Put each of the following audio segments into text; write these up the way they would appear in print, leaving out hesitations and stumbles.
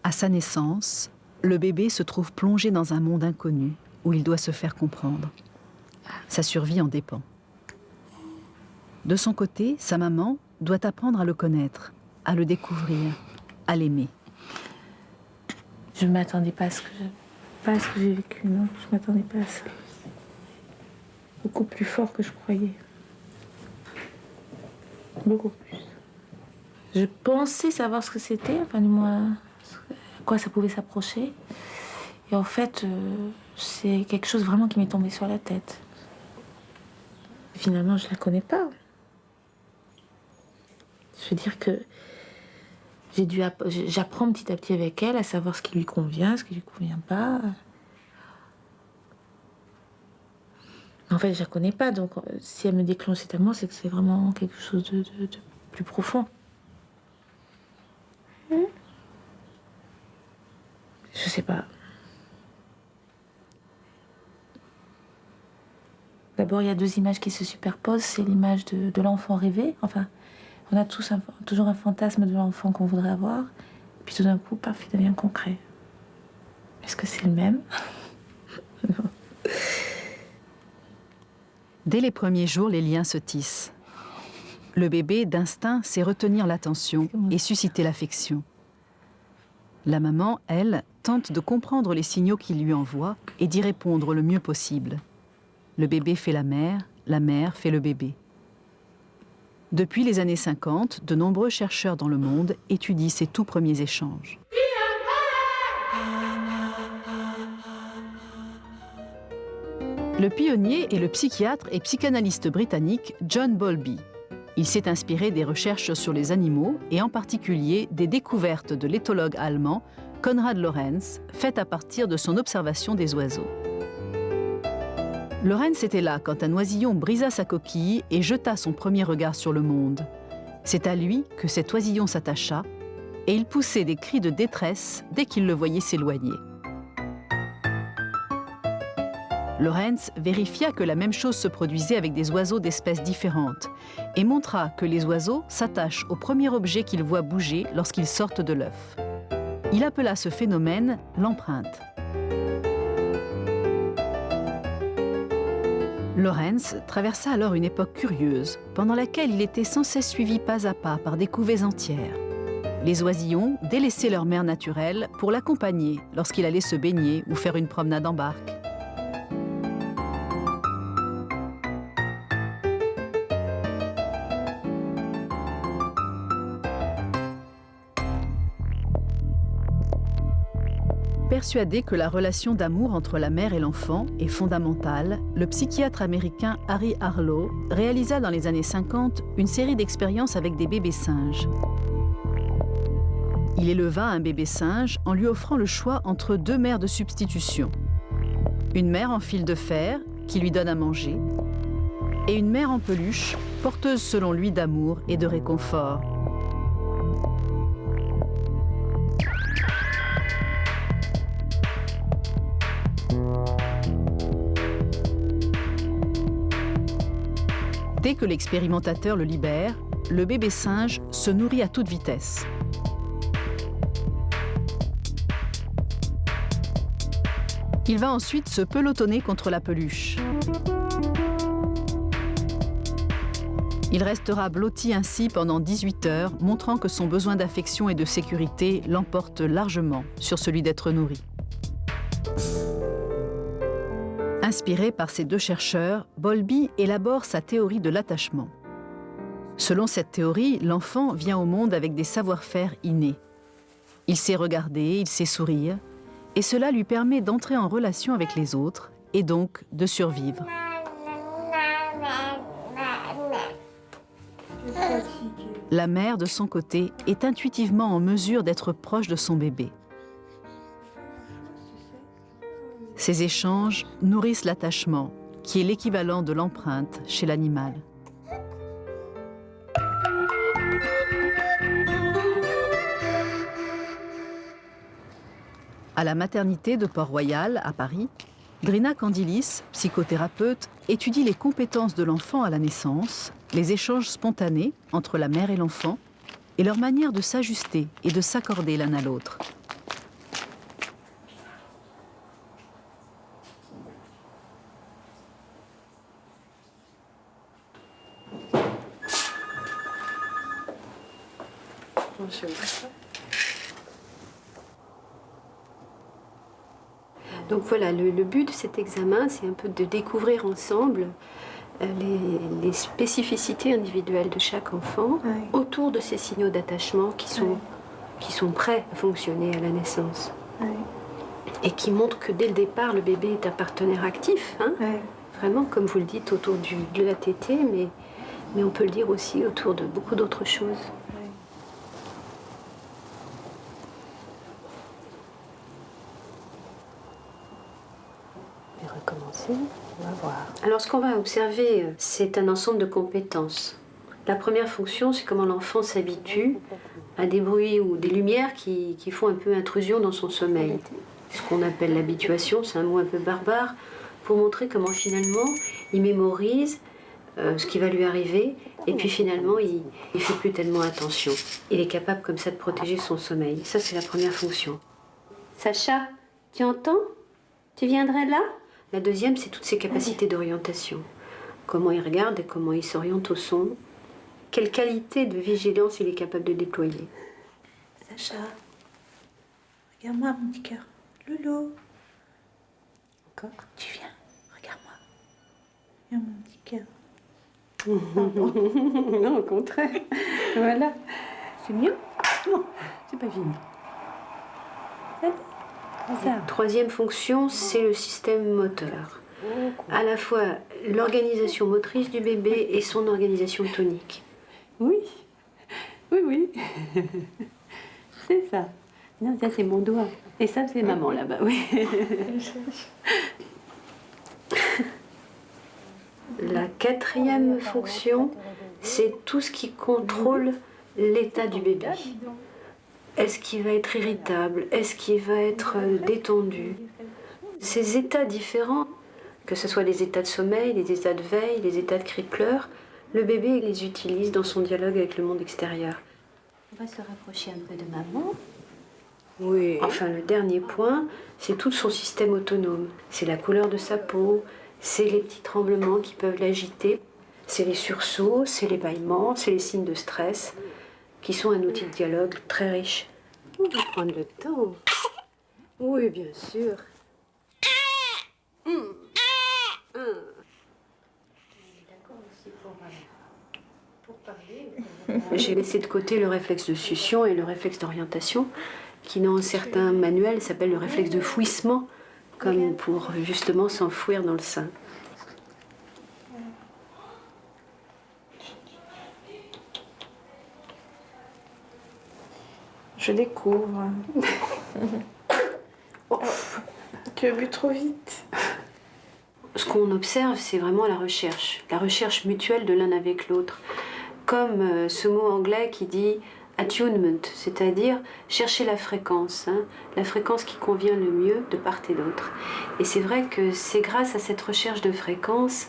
À sa naissance, le bébé se trouve plongé dans un monde inconnu où il doit se faire comprendre. Sa survie en dépend. De son côté, sa maman doit apprendre à le connaître, à le découvrir, à l'aimer. Je ne m'attendais pas à ce que j'ai vécu, non. Je ne m'attendais pas à ça. Beaucoup plus fort que je croyais. Beaucoup plus. Je pensais savoir ce que c'était, enfin du moins à quoi ça pouvait s'approcher. Et en fait, c'est quelque chose vraiment qui m'est tombé sur la tête. Finalement, je la connais pas. Je veux dire que j'apprends petit à petit avec elle à savoir ce qui lui convient, ce qui lui convient pas. En fait, je la connais pas, donc si elle me déclenche cet amour, c'est que c'est vraiment quelque chose de plus profond. Je sais pas. D'abord, il y a deux images qui se superposent. C'est l'image de l'enfant rêvé. Enfin, on a tous toujours un fantasme de l'enfant qu'on voudrait avoir. Puis tout d'un coup, paf, il devient concret. Est-ce que c'est le même? Dès les premiers jours, les liens se tissent. Le bébé, d'instinct, sait retenir l'attention et susciter l'affection. La maman, elle, tente de comprendre les signaux qu'il lui envoie et d'y répondre le mieux possible. Le bébé fait la mère fait le bébé. Depuis les années 50, de nombreux chercheurs dans le monde étudient ces tout premiers échanges. Le pionnier est le psychiatre et psychanalyste britannique John Bowlby. Il s'est inspiré des recherches sur les animaux et en particulier des découvertes de l'éthologue allemand Konrad Lorenz, faites à partir de son observation des oiseaux. Lorenz était là quand un oisillon brisa sa coquille et jeta son premier regard sur le monde. C'est à lui que cet oisillon s'attacha et il poussait des cris de détresse dès qu'il le voyait s'éloigner. Lorenz vérifia que la même chose se produisait avec des oiseaux d'espèces différentes et montra que les oiseaux s'attachent au premier objet qu'ils voient bouger lorsqu'ils sortent de l'œuf. Il appela ce phénomène l'empreinte. Lorenz traversa alors une époque curieuse, pendant laquelle il était sans cesse suivi pas à pas par des couvées entières. Les oisillons délaissaient leur mère naturelle pour l'accompagner lorsqu'il allait se baigner ou faire une promenade en barque. Persuadé que la relation d'amour entre la mère et l'enfant est fondamentale, le psychiatre américain Harry Harlow réalisa dans les années 50 une série d'expériences avec des bébés singes. Il éleva un bébé singe en lui offrant le choix entre deux mères de substitution. Une mère en fil de fer, qui lui donne à manger, et une mère en peluche, porteuse selon lui d'amour et de réconfort. Dès que l'expérimentateur le libère, le bébé singe se nourrit à toute vitesse. Il va ensuite se pelotonner contre la peluche. Il restera blotti ainsi pendant 18 heures, montrant que son besoin d'affection et de sécurité l'emporte largement sur celui d'être nourri. Inspiré par ces deux chercheurs, Bowlby élabore sa théorie de l'attachement. Selon cette théorie, l'enfant vient au monde avec des savoir-faire innés. Il sait regarder, il sait sourire, et cela lui permet d'entrer en relation avec les autres et donc de survivre. La mère, de son côté, est intuitivement en mesure d'être proche de son bébé. Ces échanges nourrissent l'attachement, qui est l'équivalent de l'empreinte chez l'animal. À la maternité de Port-Royal, à Paris, Drina Candilis, psychothérapeute, étudie les compétences de l'enfant à la naissance, les échanges spontanés entre la mère et l'enfant, et leur manière de s'ajuster et de s'accorder l'un à l'autre. grand-chose. Donc voilà, le but de cet examen, c'est un peu de découvrir ensemble les spécificités individuelles de chaque enfant autour de ces signaux d'attachement qui sont prêts à fonctionner à la naissance. Et qui montrent que dès le départ, le bébé est un partenaire actif, hein, vraiment, comme vous le dites, autour de la tétée, mais on peut le dire aussi autour de beaucoup d'autres choses. Je vais recommencer, on va voir. Alors ce qu'on va observer, c'est un ensemble de compétences. La première fonction, c'est comment l'enfant s'habitue à des bruits ou des lumières qui font un peu intrusion dans son sommeil. Ce qu'on appelle l'habituation, c'est un mot un peu barbare, pour montrer comment finalement il mémorise ce qui va lui arriver, et puis finalement il ne fait plus tellement attention. Il est capable comme ça de protéger son sommeil. Ça, c'est la première fonction. Sacha, tu entends? Tu viendrais là? La deuxième, c'est toutes ses capacités d'orientation. Comment il regarde et comment il s'oriente au son. Quelle qualité de vigilance il est capable de déployer. Sacha, regarde-moi mon petit cœur. Loulou. Encore? Tu viens, regarde-moi. Viens mon petit cœur. Non, au contraire. Voilà. C'est mieux? Non, c'est pas fini. La troisième fonction, c'est le système moteur. À la fois l'organisation motrice du bébé et son organisation tonique. Oui, oui. C'est ça. Non, ça c'est mon doigt. Et ça c'est maman là-bas, oui. La quatrième fonction, c'est tout ce qui contrôle l'état du bébé. Est-ce qu'il va être irritable? Est-ce qu'il va être détendu? Ces états différents, que ce soit les états de sommeil, les états de veille, les états de cri-pleur, le bébé les utilise dans son dialogue avec le monde extérieur. On va se rapprocher un peu de maman. Oui. Enfin, le dernier point, c'est tout son système autonome. C'est la couleur de sa peau, c'est les petits tremblements qui peuvent l'agiter, c'est les sursauts, c'est les bâillements, c'est les signes de stress, qui sont un outil de dialogue très riche. On va prendre le temps. Oui, bien sûr. J'ai laissé de côté le réflexe de succion et le réflexe d'orientation, qui dans certains manuels s'appelle le réflexe de fouissement, comme pour justement s'enfouir dans le sein. Je découvre. Oh, tu as bu trop vite. Ce qu'on observe, c'est vraiment la recherche mutuelle de l'un avec l'autre. Comme ce mot anglais qui dit attunement, c'est-à-dire chercher la fréquence qui convient le mieux de part et d'autre. Et c'est vrai que c'est grâce à cette recherche de fréquence,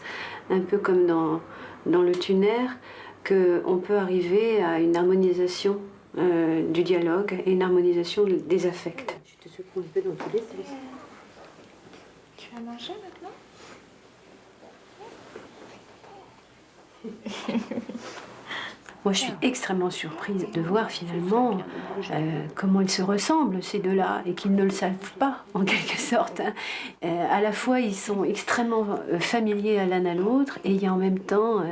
un peu comme dans le tuner, qu'on peut arriver à une harmonisation du dialogue et une harmonisation des affects. Je te secoue un peu dans tous les sens. Tu vas manger maintenant? Moi, je suis extrêmement surprise de voir finalement comment ils se ressemblent, ces deux-là, et qu'ils ne le savent pas, en quelque sorte. À la fois, ils sont extrêmement familiers à l'un à l'autre, et il y a en même temps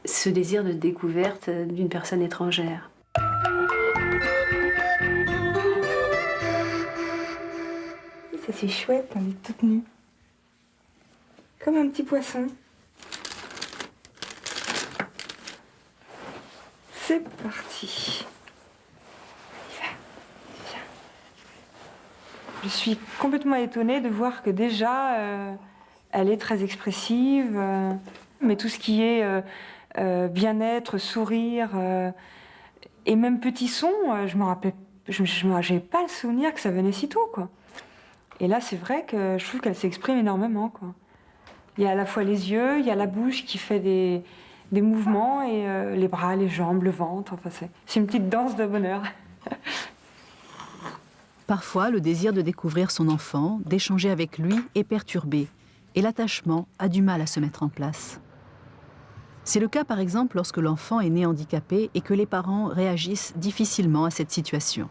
ce désir de découverte d'une personne étrangère. Ça c'est chouette, on est toute nue. Comme un petit poisson. C'est parti. Viens. Je suis complètement étonnée de voir que déjà, elle est très expressive, mais tout ce qui est bien-être, sourire, et même petits sons, je me rappelle, j'avais pas le souvenir que ça venait si tôt, quoi. Et là, c'est vrai que je trouve qu'elle s'exprime énormément, quoi. Il y a à la fois les yeux, il y a la bouche qui fait des mouvements, et les bras, les jambes, le ventre, enfin c'est une petite danse de bonheur. Parfois, le désir de découvrir son enfant, d'échanger avec lui, est perturbé, et l'attachement a du mal à se mettre en place. C'est le cas par exemple lorsque l'enfant est né handicapé et que les parents réagissent difficilement à cette situation.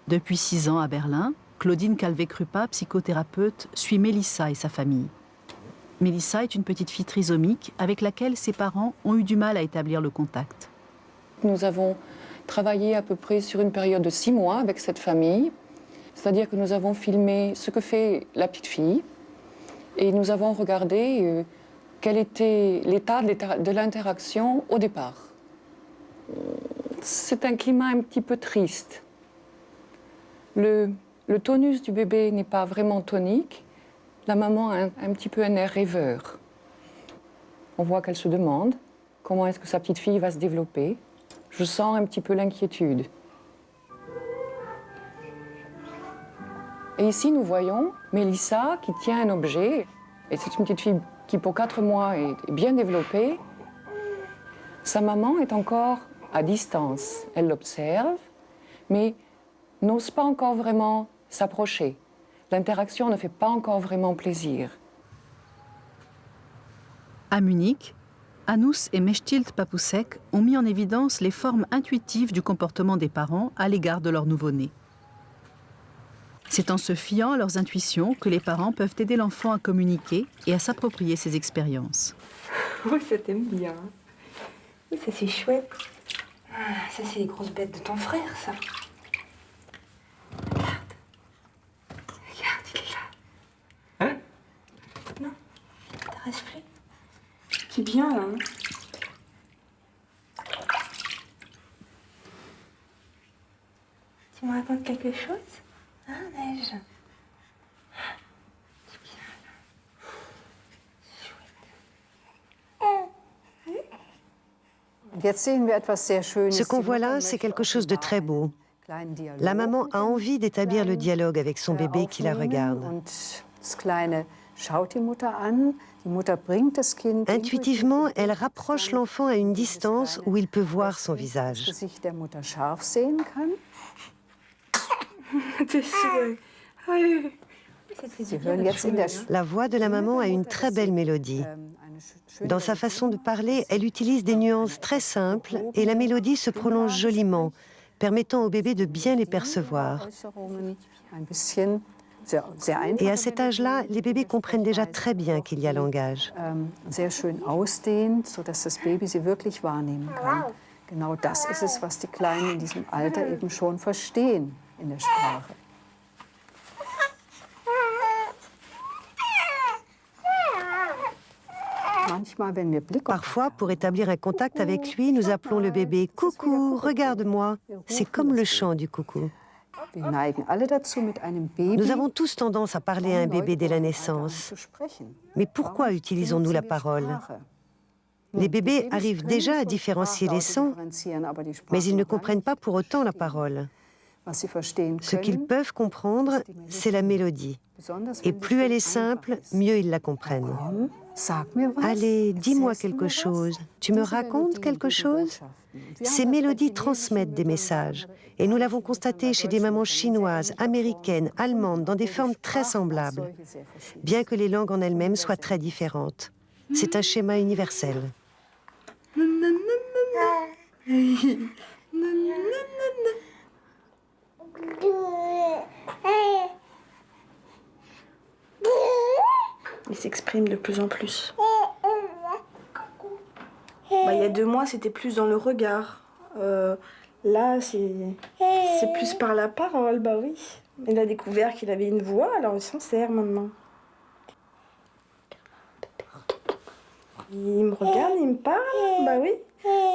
Depuis 6 ans à Berlin, Claudine Calvé-Krupa, psychothérapeute, suit Mélissa et sa famille. Mélissa est une petite fille trisomique avec laquelle ses parents ont eu du mal à établir le contact. Nous avons travaillé à peu près sur une période de 6 mois avec cette famille. C'est-à-dire que nous avons filmé ce que fait la petite fille et nous avons regardé quel était l'état de l'interaction au départ. C'est un climat un petit peu triste. Le tonus du bébé n'est pas vraiment tonique. La maman a un petit peu un air rêveur. On voit qu'elle se demande comment est-ce que sa petite fille va se développer. Je sens un petit peu l'inquiétude. Et ici, nous voyons Mélissa qui tient un objet. Et c'est une petite fille qui, pour 4 mois, est bien développée. Sa maman est encore à distance. Elle l'observe, mais n'ose pas encore vraiment s'approcher. L'interaction ne fait pas encore vraiment plaisir. À Munich, Anus et Mechtild Papusek ont mis en évidence les formes intuitives du comportement des parents à l'égard de leur nouveau-né. C'est en se fiant à leurs intuitions que les parents peuvent aider l'enfant à communiquer et à s'approprier ses expériences. Oui, ça t'aime bien. Oui, ça c'est chouette. Ah, ça c'est les grosses bêtes de ton frère, ça. Regarde. Regarde, il est là. Hein? Non, t'arrêtes plus. C'est bien, là. Hein? Tu me racontes quelque chose? Ah, Neige. C'est bien, là. C'est chouette. Ce qu'on voit là, c'est quelque chose de très beau. La maman a envie d'établir le dialogue avec son bébé qui la regarde. Intuitivement, elle rapproche l'enfant à une distance où il peut voir son visage. La voix de la maman a une très belle mélodie. Dans sa façon de parler, elle utilise des nuances très simples et la mélodie se prolonge joliment, permettant au bébé de bien les percevoir. Et à cet âge-là, les bébés comprennent déjà très bien qu'il y a langage. Genau das ist es, was die Kleinen in diesem Alter eben schon verstehen in der Sprache. Parfois, pour établir un contact avec lui, nous appelons le bébé « Coucou, regarde-moi ». C'est comme le chant du coucou. Nous avons tous tendance à parler à un bébé dès la naissance. Mais pourquoi utilisons-nous la parole ? Les bébés arrivent déjà à différencier les sons, mais ils ne comprennent pas pour autant la parole. Ce qu'ils peuvent comprendre, c'est la mélodie. Et plus elle est simple, mieux ils la comprennent. Allez, dis-moi quelque chose. Tu me racontes quelque chose ? Ces mélodies transmettent des messages. Et nous l'avons constaté chez des mamans chinoises, américaines, allemandes, dans des formes très semblables, bien que les langues en elles-mêmes soient très différentes. C'est un schéma universel. Il s'exprime de plus en plus. Il y a 2 mois, c'était plus dans le regard. Là, c'est plus par la parole, bah oui. Il a découvert qu'il avait une voix, alors il s'en sert maintenant. Il me regarde, il me parle, bah oui.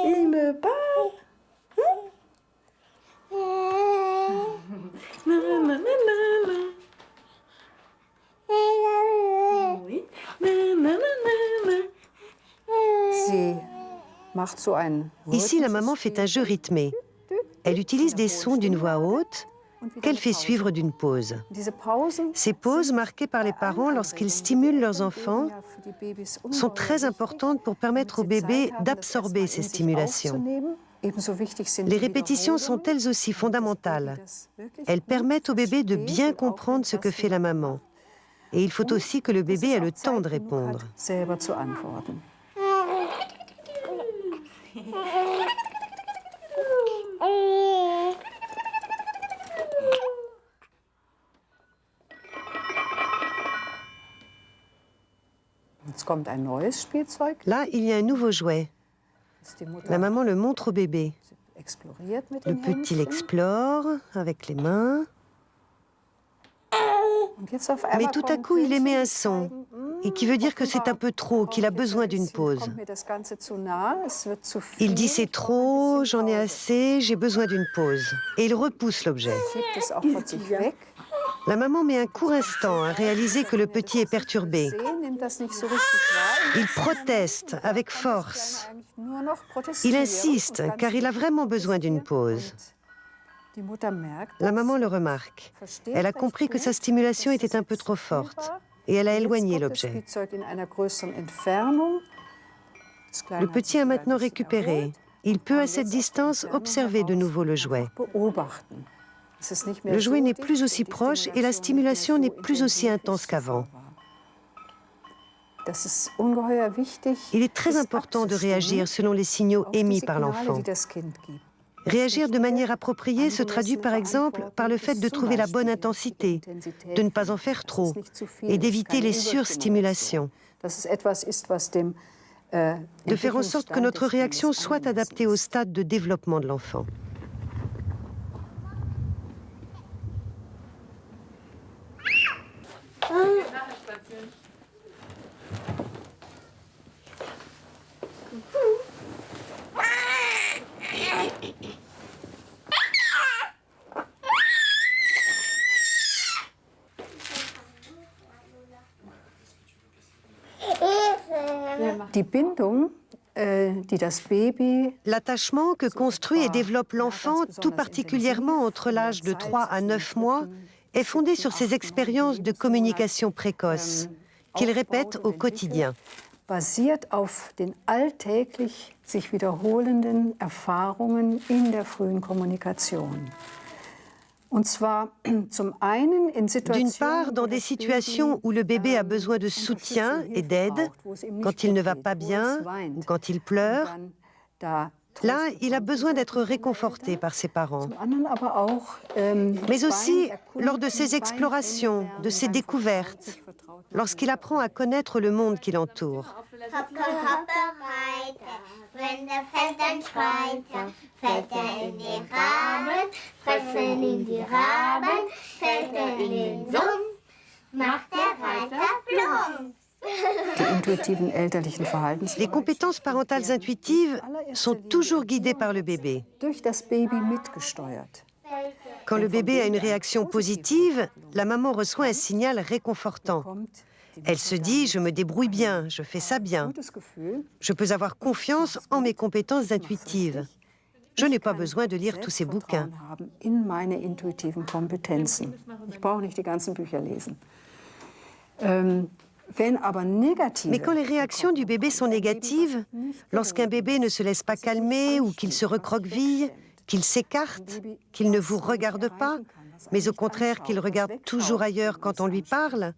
Il me parle. Oui. Ici, la maman fait un jeu rythmé. Elle utilise des sons d'une voix haute qu'elle fait suivre d'une pause. Ces pauses, marquées par les parents lorsqu'ils stimulent leurs enfants, sont très importantes pour permettre au bébé d'absorber ces stimulations. Les répétitions sont elles aussi fondamentales. Elles permettent au bébé de bien comprendre ce que fait la maman. Et il faut aussi que le bébé ait le temps de répondre. Là, il y a un nouveau jouet. La maman le montre au bébé. Le petit l'explore avec les mains. Mais tout à coup, il émet un son, et qui veut dire que c'est un peu trop, qu'il a besoin d'une pause. Il dit c'est trop, j'en ai assez, j'ai besoin d'une pause. Et il repousse l'objet. La maman met un court instant à réaliser que le petit est perturbé. Il proteste avec force. Il insiste, car il a vraiment besoin d'une pause. La maman le remarque. Elle a compris que sa stimulation était un peu trop forte et elle a éloigné l'objet. Le petit a maintenant récupéré. Il peut à cette distance observer de nouveau le jouet. Le jouet n'est plus aussi proche et la stimulation n'est plus aussi intense qu'avant. Il est très important de réagir selon les signaux émis par l'enfant. Réagir de manière appropriée se traduit par exemple par le fait de trouver la bonne intensité, de ne pas en faire trop et d'éviter les surstimulations. De faire en sorte que notre réaction soit adaptée au stade de développement de l'enfant. L'attachement que construit et développe l'enfant, tout particulièrement entre l'âge de 3 à 9 mois, est fondé sur ses expériences de communication précoce, qu'il répète au quotidien. Basiert auf den alltäglich sich wiederholenden Erfahrungen in der frühen Kommunikation. D'une part, dans des situations où le bébé a besoin de soutien et d'aide, quand il ne va pas bien ou quand il pleure, là, il a besoin d'être réconforté par ses parents. Mais aussi lors de ses explorations, de ses découvertes, lorsqu'il apprend à connaître le monde qui l'entoure. Les compétences parentales intuitives sont toujours guidées par le bébé. Quand le bébé a une réaction positive, la maman reçoit un signal réconfortant. Elle se dit « je me débrouille bien, je fais ça bien. Je peux avoir confiance en mes compétences intuitives. Je n'ai pas besoin de lire tous ces bouquins. » Mais quand les réactions du bébé sont négatives, lorsqu'un bébé ne se laisse pas calmer ou qu'il se recroqueville, qu'il s'écarte, qu'il ne vous regarde pas, mais au contraire qu'il regarde toujours ailleurs quand on lui parle,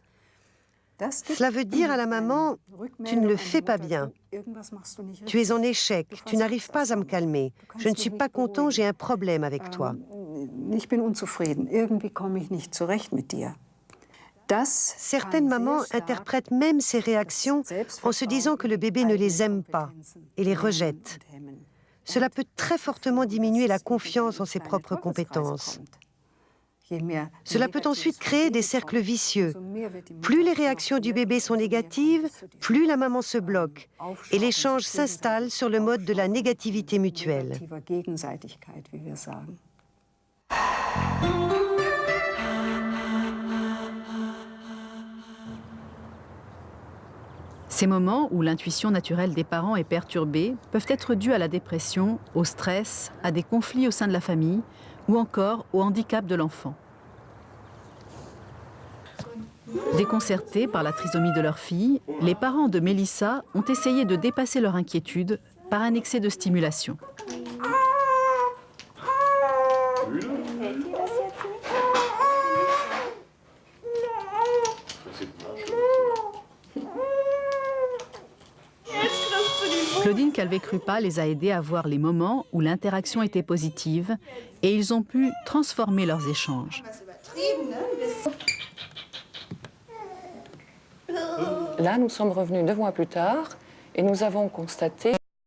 cela veut dire à la maman « tu ne le fais pas bien, tu es en échec, tu n'arrives pas à me calmer, je ne suis pas content, j'ai un problème avec toi ». Certaines mamans interprètent même ces réactions en se disant que le bébé ne les aime pas et les rejette. Cela peut très fortement diminuer la confiance en ses propres compétences. Cela peut ensuite créer des cercles vicieux. Plus les réactions du bébé sont négatives, plus la maman se bloque et l'échange s'installe sur le mode de la négativité mutuelle. Ces moments où l'intuition naturelle des parents est perturbée peuvent être dus à la dépression, au stress, à des conflits au sein de la famille ou encore au handicap de l'enfant. Déconcertés par la trisomie de leur fille, les parents de Mélissa ont essayé de dépasser leur inquiétude par un excès de stimulation. Claudine Calvé-Krupa les a aidés à voir les moments où l'interaction était positive et ils ont pu transformer leurs échanges. Là, nous sommes revenus 2 mois plus tard et nous avons constaté